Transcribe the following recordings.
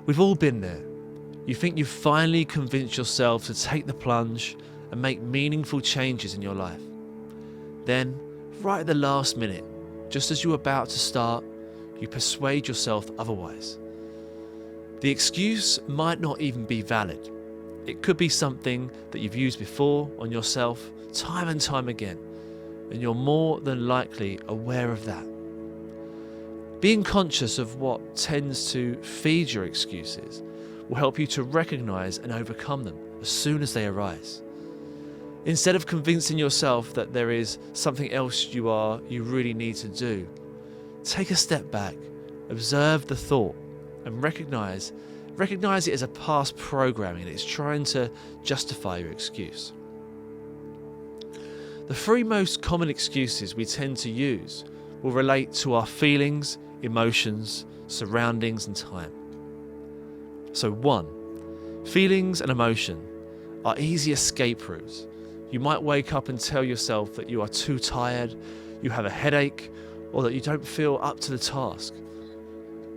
We've all been there. You think you've finally convinced yourself to take the plunge and make meaningful changes in your life. Then, right at the last minute, just as you're about to start, you persuade yourself otherwise. The excuse might not even be valid. It could be something that you've used before on yourself time and time again, and you're more than likely aware of that. Being conscious of what tends to feed your excuses will help you to recognize and overcome them as soon as they arise. Instead of convincing yourself that there is something else you really need to do, take a step back, observe the thought, and recognize it as a past programming that is trying to justify your excuse. The three most common excuses we tend to use will relate to our feelings, emotions, surroundings, and time. So 1. Feelings and emotion are easy escape routes. You might wake up and tell yourself that you are too tired, you have a headache, or that you don't feel up to the task.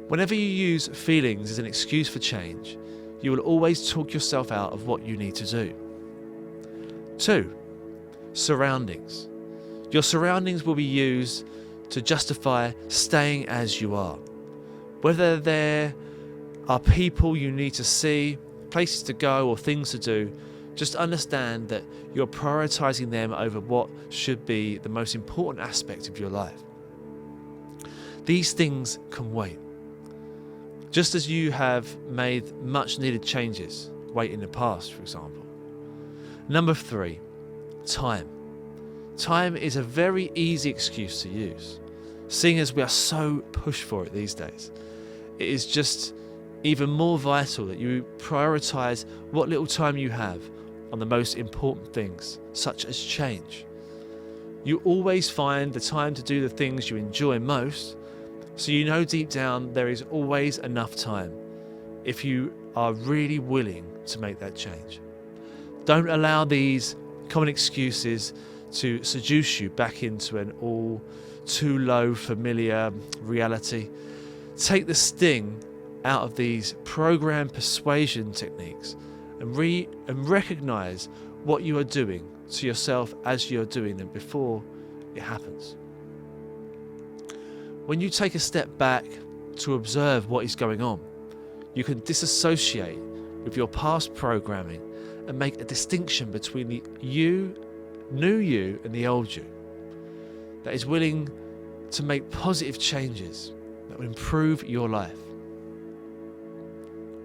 Whenever you use feelings as an excuse for change, you will always talk yourself out of what you need to do. 2. Surroundings. Your surroundings will be used to justify staying as you are. Whether there are people you need to see, places to go, or things to do, just understand that you're prioritizing them over what should be the most important aspect of your life. These things can wait. Just as you have made much needed changes wait in the past, for example. Number 3, time. Time is a very easy excuse to use, seeing as we are so pushed for it these days. It is just even more vital that you prioritize what little time you have on the most important things, such as change. You always find the time to do the things you enjoy most, so you know deep down there is always enough time if you are really willing to make that change. Don't allow these common excuses to seduce you back into an all too low familiar reality. Take the sting out of these program persuasion techniques and recognize what you are doing to yourself as you're doing them before it happens. When you take a step back to observe what is going on, you can disassociate with your past programming and make a distinction between the new you and the old you that is willing to make positive changes that will improve your life.